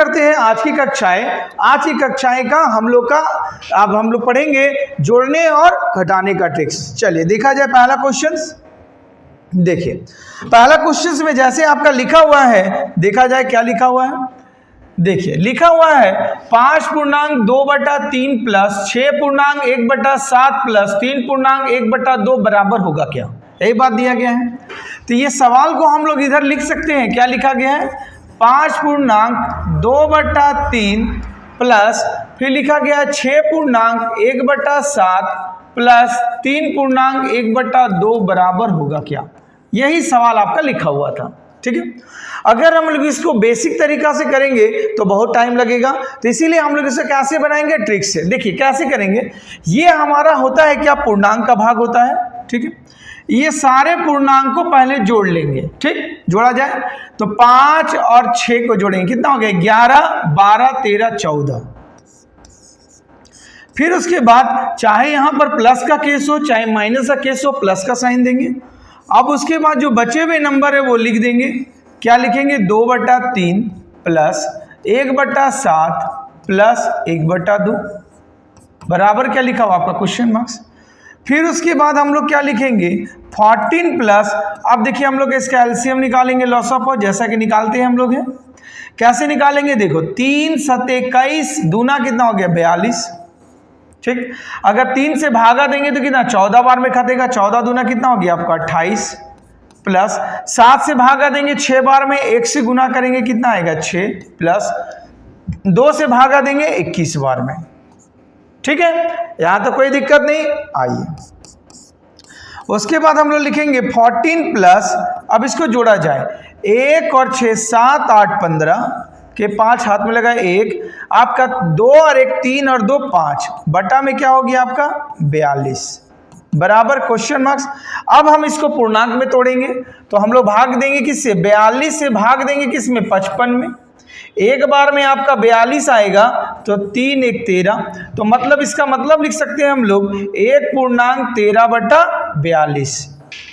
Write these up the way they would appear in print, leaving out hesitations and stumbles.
करते हैं आज की कक्षाएं का हम लोग का। अब हम लोग पढ़ेंगे जोड़ने और घटाने का ट्रिक्स। चलिए देखा जाए पहला क्वेश्चन। देखिए पहला क्वेश्चन में जैसे आपका लिखा हुआ है, देखा जाए क्या लिखा हुआ है। देखिए लिखा हुआ है 5.2/3 प्लस 6.1/7 प्लस 3.1/2 बराबर होगा क्या। यही बात दिया गया है। तो ये सवाल को हम लोग इधर लिख सकते हैं। क्या लिखा गया है? 5.2/3 प्लस फिर लिखा गया है 6.1/7 प्लस 3.1/2 बराबर होगा क्या। यही सवाल आपका लिखा हुआ था। ठीक है। अगर हम लोग इसको बेसिक तरीका से करेंगे तो बहुत टाइम लगेगा, तो इसीलिए हम लोग इसे कैसे बनाएंगे, ट्रिक से। देखिए कैसे करेंगे। ये हमारा होता है क्या, पूर्णांक का भाग होता है। ठीक है। ये सारे पूर्णांक को पहले जोड़ लेंगे। ठीक, जोड़ा जाए तो 5 और 6 को जोड़ेंगे, कितना हो गया 11, 12, 13, 14। फिर उसके बाद चाहे यहां पर प्लस का केस हो चाहे माइनस का केस हो, प्लस का साइन देंगे। अब उसके बाद जो बचे हुए नंबर है वो लिख देंगे। क्या लिखेंगे? 2/3 प्लस 1/7 प्लस 1/2 बराबर क्या लिखा हुआ आपका, क्वेश्चन मार्क्स। फिर उसके बाद हम लोग क्या लिखेंगे, 14 प्लस, अब देखिए हम लोग इसका एलसीएम निकालेंगे, लॉस ऑफ जैसा कि निकालते हैं हम लोग हैं। कैसे निकालेंगे? देखो 3 7 21 दूना कितना हो गया 42। ठीक, अगर 3 से भागा देंगे तो कितना 14 बार में कटेगा, 14 दूना कितना हो गया आपका 28 प्लस 7 से भागा देंगे 6 बार में, 1 से गुना करेंगे कितना आएगा 6 प्लस 2 से भागा देंगे 21 बार में। ठीक है, यहां तो कोई दिक्कत नहीं। आइए उसके बाद हम लोग लिखेंगे 14 प्लस, अब इसको जोड़ा जाए 1 और 6 7 8 15 के 5 हाथ में लगा 1, आपका 2 और 1 3 और 2 5 बटा में क्या हो गया आपका 42 बराबर क्वेश्चन मार्क्स। अब हम इसको पूर्णांक में तोड़ेंगे तो हम लोग भाग देंगे किससे, 42 से भाग देंगे किसमें 55 में। एक बार में आपका 42 आएगा तो 3 1 13, तो मतलब इसका मतलब लिख सकते हैं हम लोग 1.13/42,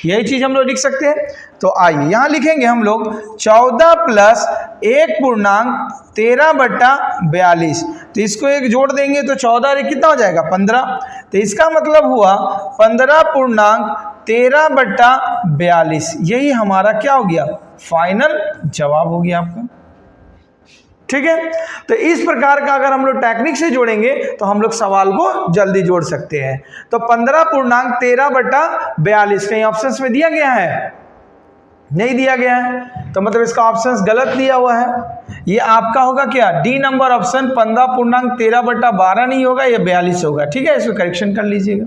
यही चीज हम लोग लिख सकते हैं। तो आइए यहां लिखेंगे हम लोग 14 प्लस 1.13/42, तो इसको एक जोड़ देंगे तो 14 और 1 कितना हो जाएगा 15, तो इसका मतलब हुआ 15.13/42। यही हमारा क्या हो गया, फाइनल जवाब हो गया आपका। ठीक है, तो इस प्रकार का अगर हम लोग टेक्निक से जोड़ेंगे तो हम लोग सवाल को जल्दी जोड़ सकते हैं। तो 15.13/42 कहीं ऑप्शंस में दिया गया है, नहीं दिया गया है, तो मतलब इसका ऑप्शंस गलत दिया हुआ है। ये आपका होगा क्या, डी नंबर ऑप्शन 15.13/12 नहीं होगा, ये 42 होगा। ठीक है, इसको करेक्शन कर लीजिएगा।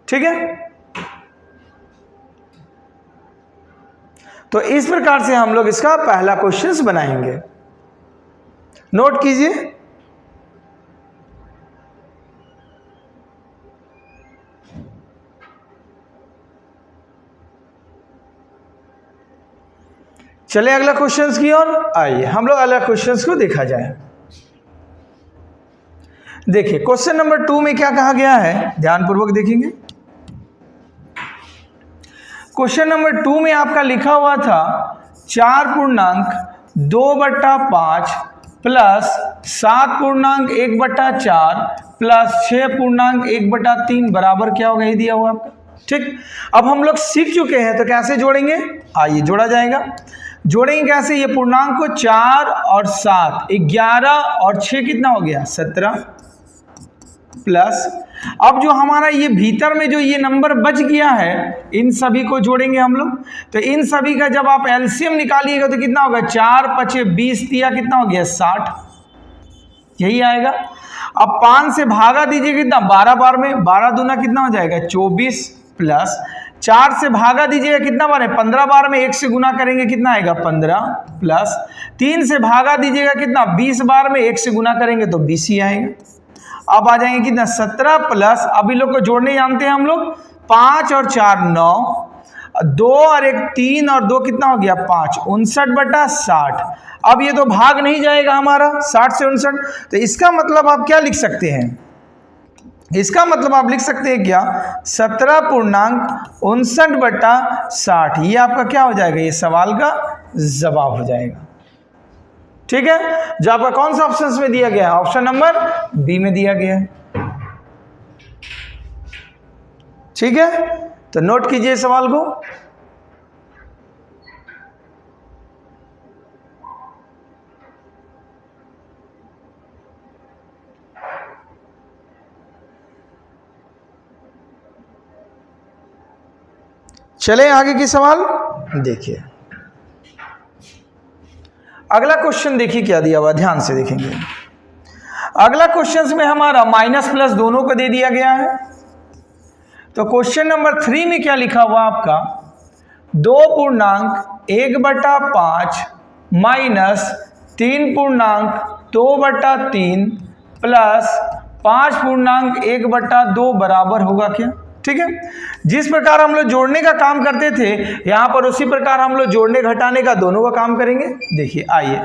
ठीक है, तो इस प्रकार से हम लोग इसका पहला क्वेश्चन बनाएंगे। नोट कीजिए। चले अगला क्वेश्चन की ओर। आइए हम लोग अगला क्वेश्चन को देखा जाए। देखिए क्वेश्चन नंबर 2 में क्या कहा गया है, ध्यानपूर्वक देखेंगे। क्वेश्चन नंबर 2 में आपका लिखा हुआ था 4.2/5 प्लस 7.1/4 प्लस 6.1/3 बराबर क्या होगा, ये दिया हुआ आपका। ठीक, अब हम लोग सीख चुके हैं तो कैसे जोड़ेंगे, आइए जोड़ा जाएगा। जोड़ेंगे कैसे, ये पूर्णांक को 4 और 7 11 और 6 कितना हो गया 17 प्लस, अब जो हमारा ये भीतर में जो ये नंबर बच गया है इन सभी को जोड़ेंगे हम लोग। तो इन सभी का जब आप एलसीएम निकालिएगा तो कितना होगा 4 5 20 दिया कितना हो गया 60, यही आएगा। अब 5 से भागा दीजिए कितना 12 बार में, 12 दूना कितना हो जाएगा 24 प्लस 4 से भागा दीजिएगा कितना बार है 15 बार में, 1 से गुना करेंगे कितना आएगा 15 प्लस 3 से भागा दीजिएगा कितना 20 बार में, 1 से गुना करेंगे तो 20 ही आएगा। अब आ जाएंगे कितना 17 प्लस, अभी लोग को जोड़ने जानते हैं हम लोग, 5 और 4 9, 2 और 1 3 और 2 कितना हो गया 5 59/60। अब ये तो भाग नहीं जाएगा हमारा 60 से 59, तो इसका मतलब आप क्या लिख सकते हैं, इसका मतलब आप लिख सकते हैं क्या 17.59/60, ये आपका क्या हो जाएगा, ये सवाल का जवाब हो जाएगा। ठीक है, जो आपका कौन सा ऑप्शन में दिया गया है? ऑप्शन नंबर बी में दिया गया है। ठीक है, तो नोट कीजिए सवाल को। चले आगे की सवाल देखिए। अगला क्वेश्चन देखिए क्या दिया हुआ, ध्यान से देखेंगे। अगला क्वेश्चन में हमारा माइनस प्लस दोनों को दे दिया गया है। तो क्वेश्चन नंबर 3 में क्या लिखा हुआ आपका? 2.1/5 माइनस 3.2/3 प्लस 5.1/2 बराबर होगा क्या? ठीक है, जिस प्रकार हम लोग जोड़ने का काम करते थे यहां पर उसी प्रकार हम लोग जोड़ने घटाने का दोनों का काम करेंगे। देखिए आइए,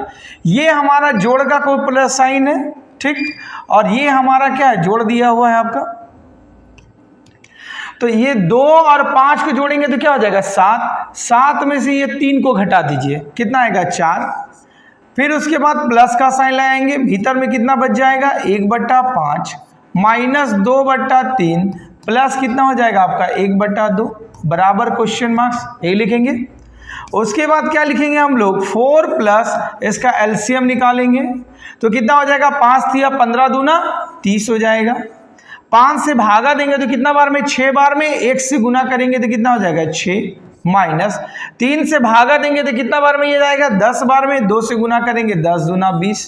ये हमारा जोड़ का कोई प्लस साइन है, ठीक, और ये हमारा क्या है? जोड़ दिया हुआ है आपका। तो ये 2 और 5 को जोड़ेंगे तो क्या हो जाएगा? 7। 7 में से ये 3 को घटा दीजिए, कितना आएगा? 4। फिर उसके बाद प्लस का साइन लगाएंगे, भीतर में कितना बच जाएगा? 1/5 माइनस 2/3 प्लस कितना हो जाएगा आपका? 1/2 बराबर क्वेश्चन मार्क्स, यही लिखेंगे। उसके बाद क्या लिखेंगे हम लोग? 4 प्लस इसका एलसीएम निकालेंगे तो कितना हो जाएगा? 5 तिया 15 दूना 30 हो जाएगा। 5 से भागा देंगे तो कितना बार में? 6 बार में। 1 से गुना करेंगे तो कितना हो जाएगा? 6 माइनस 3 से भागा देंगे तो कितना बार में ये जाएगा? 10 बार में। 2 से गुना करेंगे 10 दूना 20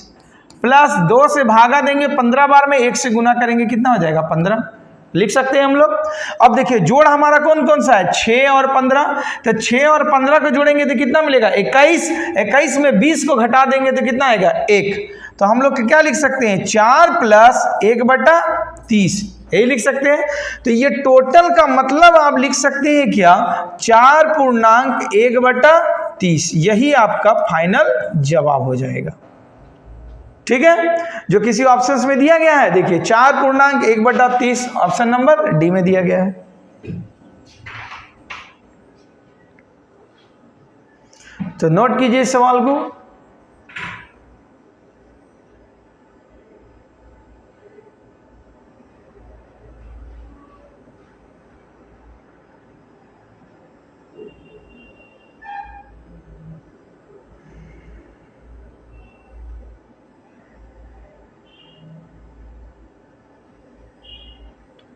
प्लस 2 से भागा देंगे 15 बार में। 1 से गुना करेंगे कितना हो जाएगा? 15 लिख सकते हैं हम लोग। अब देखिए जोड़ हमारा कौन कौन सा है? 6 और 15। तो 6 और 15 को जोड़ेंगे तो कितना मिलेगा? 21। 21 में 20 को घटा देंगे तो कितना आएगा? 1। तो हम लोग क्या लिख सकते हैं? 4 प्लस 1/30, यही लिख सकते हैं। तो ये टोटल का मतलब आप लिख सकते हैं क्या? 4.1/30, यही आपका फाइनल जवाब हो जाएगा। ठीक है, जो किसी ऑप्शन में दिया गया है, देखिए 4.1/30 ऑप्शन नंबर डी में दिया गया है। तो नोट कीजिए इस सवाल को।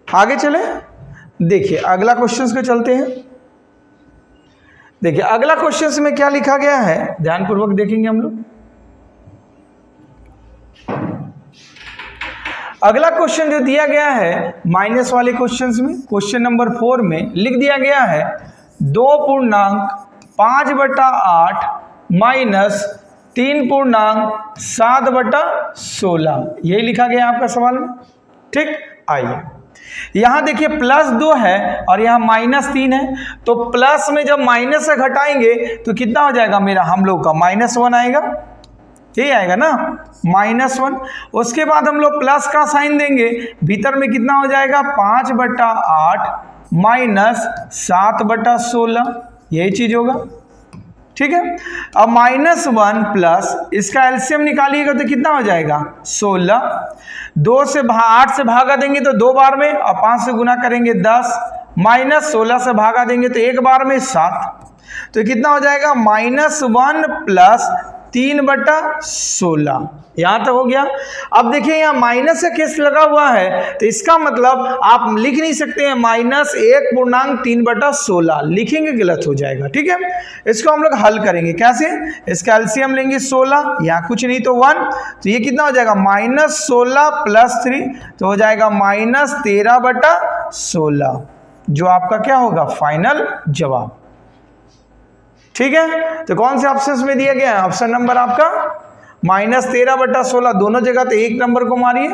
आगे चले, देखिए अगला क्वेश्चन को चलते हैं। देखिए अगला क्वेश्चन में क्या लिखा गया है, ध्यानपूर्वक देखेंगे हम लोग। अगला क्वेश्चन जो दिया गया है माइनस वाले क्वेश्चन में, क्वेश्चन नंबर 4 में लिख दिया गया है 2.5/8 माइनस 3.7/16, यही लिखा गया आपका सवाल में। ठीक, आइए यहां देखिए +2 है और यहां -3 है। तो प्लस में जब माइनस से घटाएंगे तो कितना हो जाएगा मेरा? हम लोग का -1 आएगा, यही आएगा ना, -1। उसके बाद हम लोग प्लस का साइन देंगे, भीतर में कितना हो जाएगा? 5/8 माइनस 7/16, यही चीज होगा। ठीक है, अब -1 प्लस इसका एलसीएम निकालिएगा तो कितना हो जाएगा? 16। 8 से भागा देंगे तो 2 बार में, और 5 से गुना करेंगे 10, माइनस 16 से भागा देंगे तो 1 बार में 7। तो कितना हो जाएगा? -1 प्लस 3/16, यहां तक हो गया। अब देखिए यहाँ माइनस का केस लगा हुआ है तो इसका मतलब आप लिख नहीं सकते हैं -1.3/16, लिखेंगे गलत हो जाएगा। ठीक है, इसको हम लोग हल करेंगे कैसे? इसका एलसीएम लेंगे 16, यहाँ कुछ नहीं तो 1, तो ये कितना हो जाएगा? -16 + 3, तो हो जाएगा -13/16, जो आपका क्या होगा? फाइनल जवाब। ठीक है, तो कौन से ऑप्शन में दिया गया है? ऑप्शन नंबर आपका -13/16, दोनों जगह तो 1 नंबर को मारिए।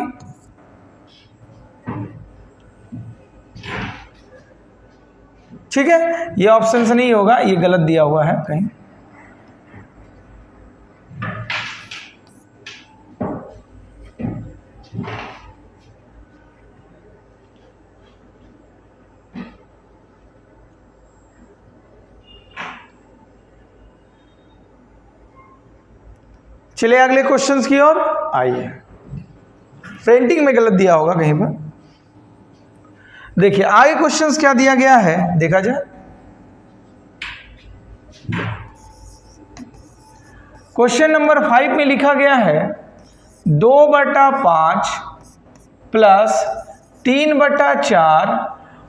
ठीक है, ये ऑप्शन से नहीं होगा, ये गलत दिया हुआ है कहीं। चलिए अगले क्वेश्चंस की ओर आइए। प्रिंटिंग में गलत दिया होगा कहीं पर। देखिए आगे क्वेश्चंस क्या दिया गया है, देखा जाए। क्वेश्चन नंबर 5 में लिखा गया है 2/5 प्लस 3/4,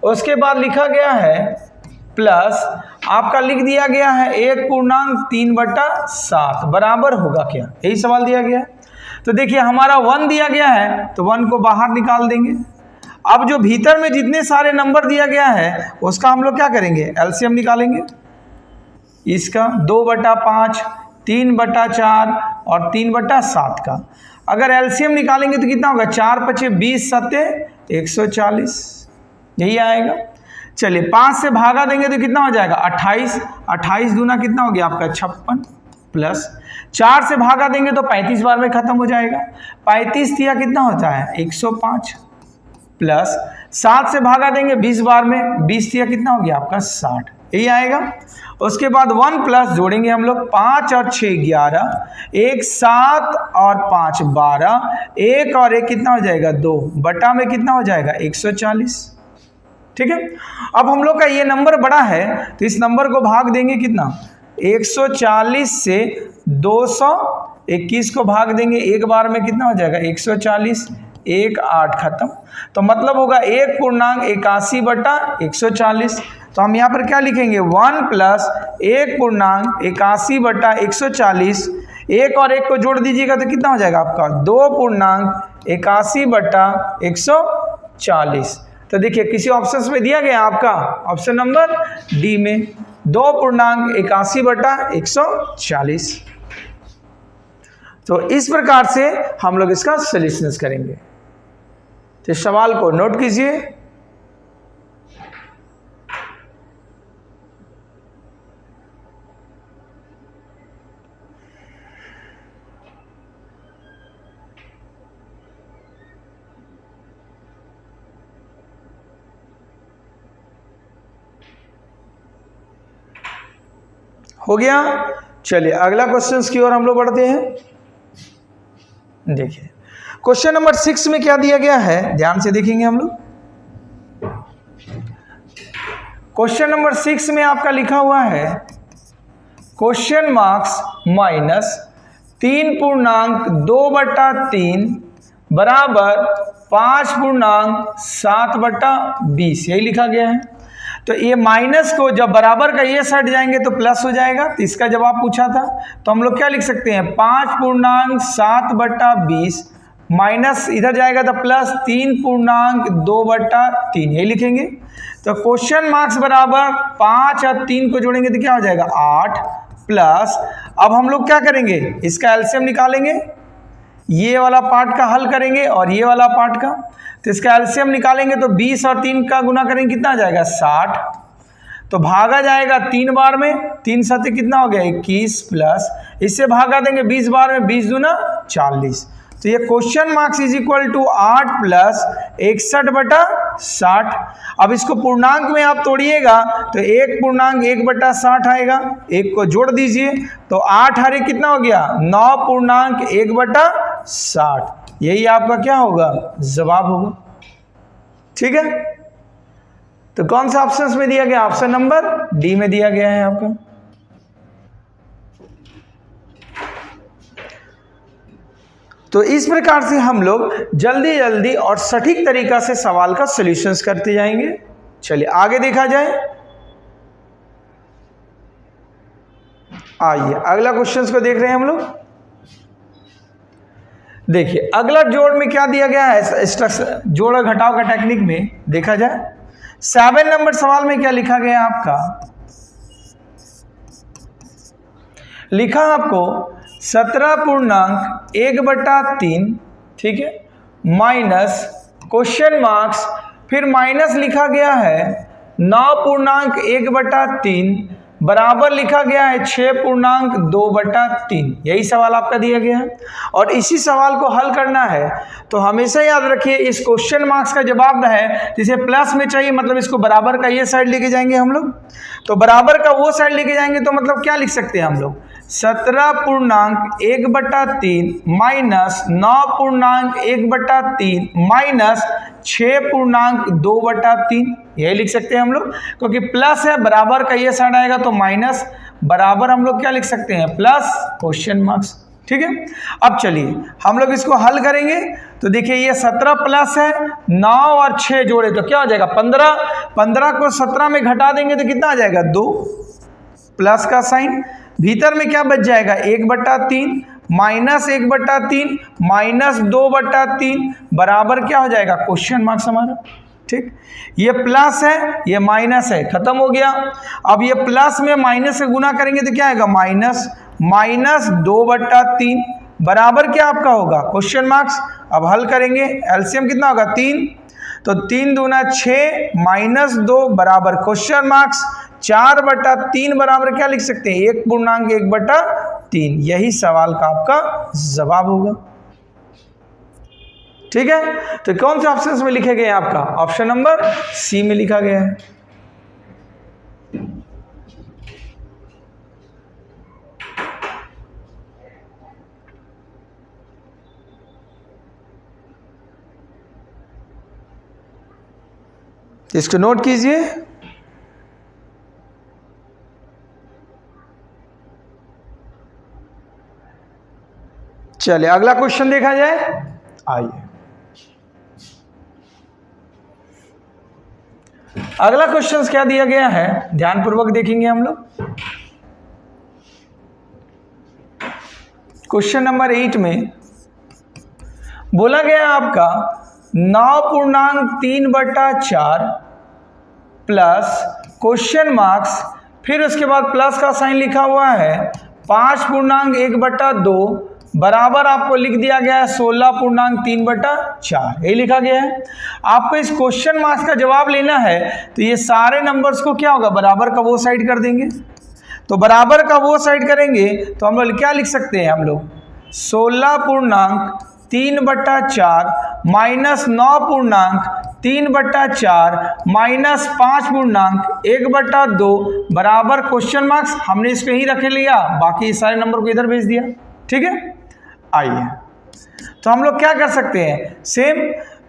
उसके बाद लिखा गया है प्लस आपका लिख दिया गया है 1.3/7 बराबर होगा क्या, यही सवाल दिया गया है। तो देखिए हमारा 1 दिया गया है तो 1 को बाहर निकाल देंगे। अब जो भीतर में जितने सारे नंबर दिया गया है उसका हम लोग क्या करेंगे, एलसीएम निकालेंगे। इसका 2/5, 3/4 और 3/7 का अगर एलसीएम निकालेंगे तो कितना होगा, 4 × 5 = 20, 7 = 140, यही आएगा। चलिए 5 से भागा देंगे तो कितना हो जाएगा, 28, 28 दूना कितना हो गया आपका 56, प्लस 4 से भागा देंगे तो 35 बार में खत्म हो जाएगा। 35 दिया कितना होता है 105, प्लस 7 से भागा देंगे 20 बार में, 20 दिया कितना हो गया आपका 60, यही आएगा। उसके बाद 1 प्लस जोड़ेंगे हम लोग, 5 और 6 11, 1 7 और 5 12, 1 और 1 कितना हो जाएगा 2, बटा में कितना हो जाएगा 140, ठीक है। अब हम लोग का ये नंबर बड़ा है तो इस नंबर को भाग देंगे कितना, 140 से 221 को भाग देंगे, एक बार में कितना हो जाएगा 140, 1 8 खत्म। तो मतलब होगा 1.81/140। तो हम यहाँ पर क्या लिखेंगे, 1 प्लस 1.81/140, 1 और 1 को जोड़ दीजिएगा तो कितना हो जाएगा आपका 2.81/140। तो देखिए किसी ऑप्शन में दिया गया आपका ऑप्शन नंबर डी में 2.81/140। तो इस प्रकार से हम लोग इसका सॉल्यूशंस करेंगे। तो इस सवाल को नोट कीजिए। हो गया। चलिए अगला क्वेश्चन की ओर हम लोग बढ़ते हैं। देखिए क्वेश्चन नंबर 6 में क्या दिया गया है, ध्यान से देखेंगे हम लोग। क्वेश्चन नंबर 6 में आपका लिखा हुआ है क्वेश्चन मार्क्स माइनस 3.2/3 बराबर 5.7/20, यही लिखा गया है। तो ये माइनस को जब बराबर का ये साइड जाएंगे तो प्लस हो जाएगा। तो इसका जवाब पूछा था तो हम लोग क्या लिख सकते हैं, 5.7/20 माइनस इधर जाएगा तो प्लस 3.2/3, यही लिखेंगे। तो क्वेश्चन मार्क्स बराबर 5 और 3 को जोड़ेंगे तो क्या हो जाएगा 8, प्लस अब हम लोग क्या करेंगे, इसका एलसीएम निकालेंगे, ये वाला पार्ट का हल करेंगे और ये वाला पार्ट का। तो इसका एलसीएम निकालेंगे तो 20 और 3 का गुना करेंगे कितना आ जाएगा 60, तो भागा जाएगा 3 बार में, 3 7 कितना हो गया 21, प्लस इससे भागा देंगे 20 बार में, 20 दूना 40। तो ये question marks is equal to 8 plus 61/60। अब इसको पूर्णांक में आप तोड़िएगा तो 1.1/60 आएगा, एक को जोड़ दीजिए तो 8 हरे कितना हो गया 9.1/60, यही आपका क्या होगा जवाब होगा, ठीक है। तो कौन सा ऑप्शन में दिया गया, ऑप्शन नंबर डी में दिया गया है आपका। तो इस प्रकार से हम लोग जल्दी जल्दी और सटीक तरीका से सवाल का सॉल्यूशंस करते जाएंगे। चलिए आगे देखा जाए। आइए अगला क्वेश्चन को देख रहे हैं हम लोग। देखिए अगला जोड़ में क्या दिया गया है, स्ट्रक्चर जोड़ और घटाव का टेक्निक में देखा जाए। 7 नंबर सवाल में क्या लिखा गया आपका, लिखा आपको 17.1/3, ठीक है, माइनस क्वेश्चन मार्क्स, फिर माइनस लिखा गया है 9.1/3 बराबर लिखा गया है 6.2/3, यही सवाल आपका दिया गया है। और इसी सवाल को हल करना है तो हमेशा याद रखिए इस क्वेश्चन मार्क्स का जवाब है जिसे प्लस में चाहिए, मतलब इसको बराबर का ये साइड लेके जाएंगे हम लोग। तो बराबर का वो साइड लेके जाएंगे तो मतलब क्या लिख सकते हैं हम लोग, 17.1/3 माइनस 9.1/3 माइनस 6.2/3, यही लिख सकते हैं हम लोग, क्योंकि प्लस है, बराबर का ये साइड आएगा तो माइनस, बराबर हम लोग क्या लिख सकते हैं, प्लस क्वेश्चन मार्क्स। ठीक है, अब चलिए हम लोग इसको हल करेंगे। तो देखिए ये 17 प्लस है, 9 और 6 जोड़े तो क्या हो जाएगा 15, 15 को 17 में घटा देंगे तो कितना आ जाएगा 2, प्लस का साइन, भीतर में क्या बच जाएगा 1/3 माइनस 1/3 माइनस 2/3 बराबर क्या हो जाएगा क्वेश्चन मार्क्स हमारा। ठीक, ये प्लस है ये माइनस है, खत्म हो गया। अब ये प्लस में माइनस से गुना करेंगे तो क्या आएगा माइनस, माइनस 2/3 बराबर क्या आपका होगा क्वेश्चन मार्क्स। अब हल करेंगे, एलसीएम कितना होगा 3, तो 3 दूना 6 माइनस 2 बराबर क्वेश्चन मार्क्स, 4/3 बराबर क्या लिख सकते हैं 1.1/3, यही सवाल का आपका जवाब होगा। ठीक है, तो कौन से ऑप्शन में लिखे गए हैं आपका, ऑप्शन नंबर सी में लिखा गया है। इसको नोट कीजिए। चलिए अगला क्वेश्चन देखा जाए, आइए अगला क्वेश्चन क्या दिया गया है, ध्यानपूर्वक देखेंगे हम लोग। क्वेश्चन नंबर 8 में बोला गया आपका 9.3/4 प्लस क्वेश्चन मार्क्स, फिर उसके बाद प्लस का साइन लिखा हुआ है 5.1/2 बराबर आपको लिख दिया गया है 16.3/4, यही लिखा गया है। आपको इस क्वेश्चन मार्क्स का जवाब लेना है तो ये सारे नंबर्स को क्या होगा बराबर का वो साइड कर देंगे। तो बराबर का वो साइड करेंगे तो हम लोग क्या लिख सकते हैं, हम लोग 16.3/4 माइनस 9.3/4 माइनस 5.1/2 बराबर क्वेश्चन मार्क्स, हमने इसको ही रख लिया, बाकी सारे नंबर को इधर भेज दिया। ठीक है, आइए तो हम लोग क्या कर सकते हैं, सेम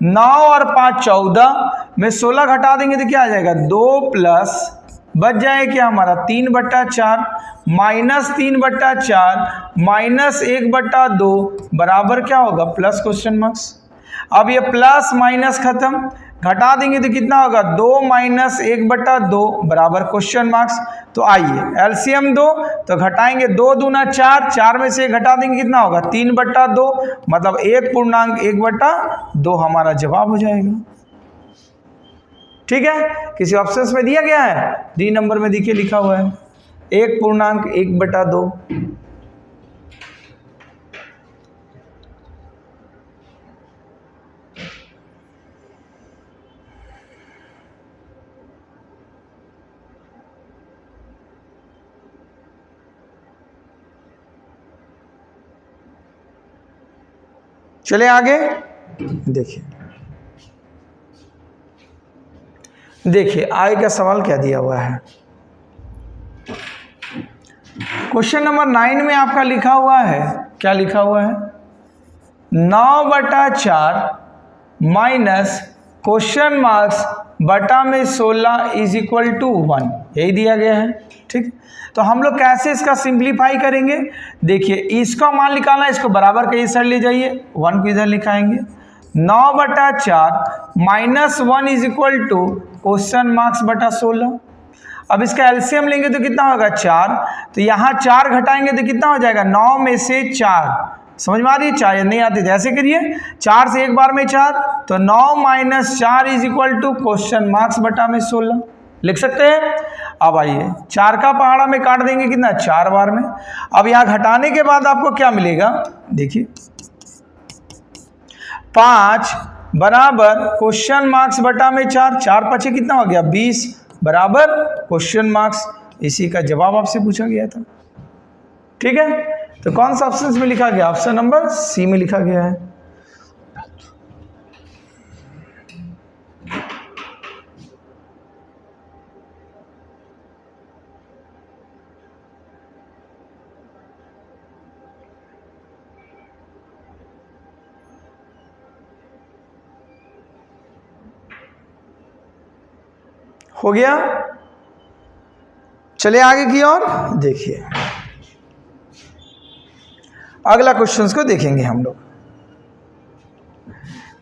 9 और 5 14 में 16 घटा देंगे तो क्या आ जाएगा 2 प्लस बच जाए क्या हमारा 3/4 माइनस 3/4 माइनस 1/2 बराबर क्या होगा प्लस क्वेश्चन मार्क्स। अब ये प्लस माइनस खत्म, घटा देंगे तो कितना होगा 2 माइनस 1/2 बराबर क्वेश्चन मार्क्स। तो आइए एलसीएम 2, तो घटाएंगे 2 दूना 4, 4 में से घटा देंगे कितना होगा 3/2, मतलब 1.1/2 हमारा जवाब हो जाएगा। ठीक है, किसी ऑप्शंस में दिया गया है, डी नंबर में देखिए लिखा हुआ है 1.1/2। चले आगे, देखिए आगे का सवाल क्या दिया हुआ है। क्वेश्चन नंबर 9 में आपका लिखा हुआ है, क्या लिखा हुआ है 9/4 माइनस क्वेश्चन मार्क्स बटा में 16 इज इक्वल टू 1, यही दिया गया है। ठीक, तो हम लोग कैसे इसका सिंप्लीफाई करेंगे, देखिए इसका मान निकालना है, इसको बराबर का इस साइड ले जाइए, 1 को इधर लिखाएंगे, 9/4 minus 1 is equal to question marks बटा 16। अब इसका एलसीएम लेंगे तो कितना होगा 4, तो यहाँ 4 घटाएंगे तो कितना हो जाएगा 9 में से 4, समझ में आ रही है, 4 नहीं आती तो ऐसे करिए, 4 से एक बार में 4, तो 9 minus 4 is equal to question marks बटा में 16 लिख सकते हैं। अब आइए 4 का पहाड़ा में काट देंगे कितना 4 बार में। अब यहाँ घटाने के बाद आपको क्या मिलेगा, देखिए 5 बराबर क्वेश्चन मार्क्स बटा में 4, 4 पचे कितना हो गया 20 बराबर क्वेश्चन मार्क्स, इसी का जवाब आपसे पूछा गया था। ठीक है, तो कौन सा ऑप्शन में लिखा गया, ऑप्शन नंबर सी में लिखा गया है। हो गया। चलिए आगे की ओर देखिए, अगला क्वेश्चंस को देखेंगे हम लोग।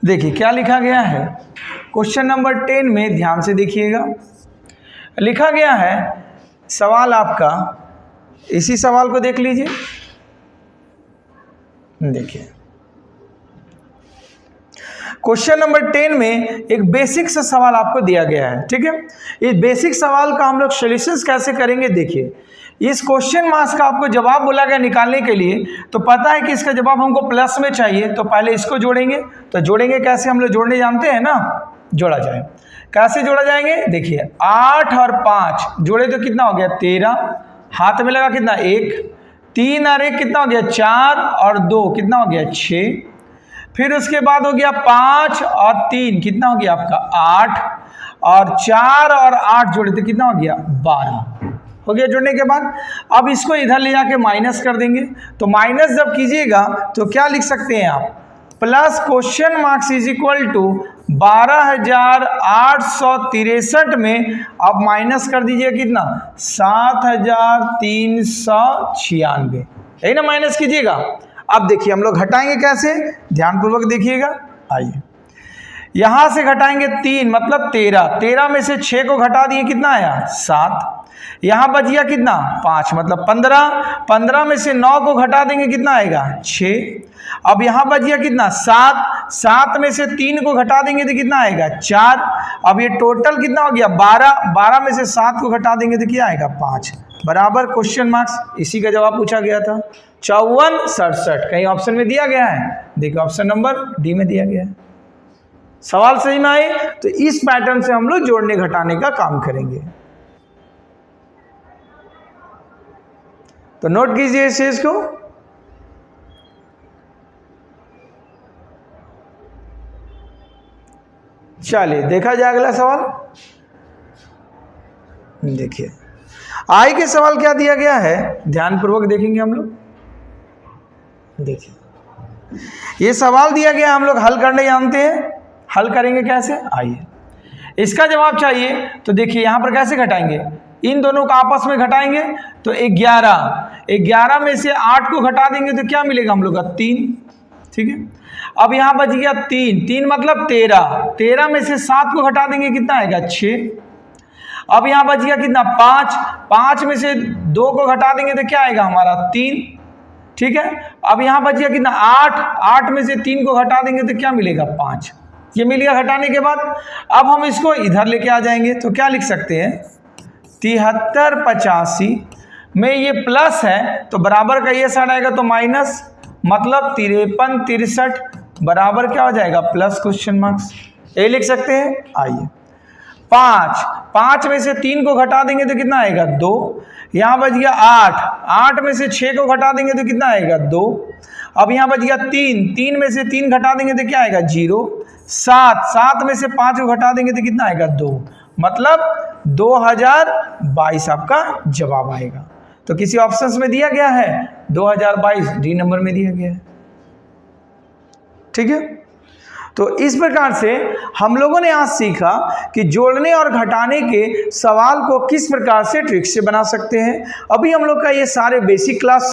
देखिए क्या लिखा गया है क्वेश्चन नंबर 10 में, ध्यान से देखिएगा। लिखा गया है सवाल आपका, इसी सवाल को देख लीजिए। देखिए क्वेश्चन नंबर 10 में एक बेसिक सा सवाल आपको दिया गया है, ठीक है। इस बेसिक सवाल का हम लोग सॉल्यूशंस कैसे करेंगे, देखिए इस क्वेश्चन मार्क्स का आपको जवाब बोला गया निकालने के लिए, तो पता है कि इसका जवाब हमको प्लस में चाहिए, तो पहले इसको जोड़ेंगे। तो जोड़ेंगे कैसे, हम लोग जोड़ने जानते हैं ना, जोड़ा जाए। कैसे जोड़ा जाएंगे, देखिए 8 और 5 जोड़े तो कितना हो गया 13, हाथ में लगा कितना 1, 3 और 1 कितना हो गया 4 और 2 कितना हो गया 6, फिर उसके बाद हो गया 5 और 3 कितना हो गया आपका 8, और 4 और 8 जोड़े तो कितना हो गया 12 हो गया। जोड़ने के बाद अब इसको इधर ले जाके माइनस कर देंगे। तो माइनस जब कीजिएगा तो क्या लिख सकते हैं आप, plus question marks is equal to 12,863 में आप माइनस कर दीजिए कितना 7,396, है ना, माइनस कीजिएगा। अब देखिए हम लोग घटाएंगे कैसे, ध्यानपूर्वक देखिएगा। आइए यहां से घटाएंगे 3 मतलब 13 में से 6 को घटा दिए कितना आया 7, यहां बच गया कितना 5 मतलब 15 में से 9 को घटा देंगे कितना आएगा 6, अब यहां बच गया कितना 7 में से 3 को घटा देंगे तो कितना आएगा 4, अब ये टोटल कितना हो गया 12 में से 7 को घटा देंगे तो क्या आएगा 5 बराबर क्वेश्चन मार्क्स। इसी का जवाब पूछा गया था 5467, कहीं ऑप्शन में दिया गया है, देखिए ऑप्शन नंबर डी में दिया गया है। सवाल सही में आए तो इस पैटर्न से हम लोग जोड़ने घटाने का काम करेंगे। तो नोट कीजिए इस चीज को। चलिए देखा जाए अगला सवाल। देखिए आई के सवाल क्या दिया गया है, ध्यानपूर्वक देखेंगे हम लोग। देखिए ये सवाल दिया गया, हम लोग हल करने जानते हैं, हल करेंगे कैसे, आइए इसका जवाब चाहिए। तो देखिए यहां पर कैसे घटाएंगे, इन दोनों को आपस में घटाएंगे तो 11 में से 8 को घटा देंगे तो क्या मिलेगा हम लोग का 3, ठीक है। अब यहां बच गया 3 मतलब 13 में से 7 को घटा देंगे कितना आएगा 6, अब यहां बच गया कितना 5 में से 2 को घटा देंगे तो क्या आएगा हमारा 3, ठीक है। अब यहां बच गया कितना 8 में से 3 को घटा देंगे तो क्या मिलेगा 5, ये मिल गया घटाने के बाद। अब हम इसको इधर लेके आ जाएंगे तो क्या लिख सकते हैं 7385 में ये प्लस है तो बराबर का ये साइड आएगा तो माइनस, मतलब 53 63 बराबर क्या हो जाएगा प्लस क्वेश्चन मार्क्स, ये लिख सकते हैं। आइए 5 में से 3 को घटा देंगे तो कितना आएगा 2, यहाँ बच गया 8 में से 6 को घटा देंगे तो कितना आएगा 2, अब यहाँ बच गया 3 में से 3 घटा देंगे तो क्या आएगा 0, 7 में से 5 को घटा देंगे तो कितना आएगा 2, मतलब 2022 आपका जवाब आएगा। तो किसी ऑप्शंस में दिया गया है 2022, डी नंबर में दिया गया है, ठीक है। तो इस प्रकार से हम लोगों ने आज सीखा कि जोड़ने और घटाने के सवाल को किस प्रकार से ट्रिक से बना सकते हैं। अभी हम लोग का ये सारे बेसिक क्लास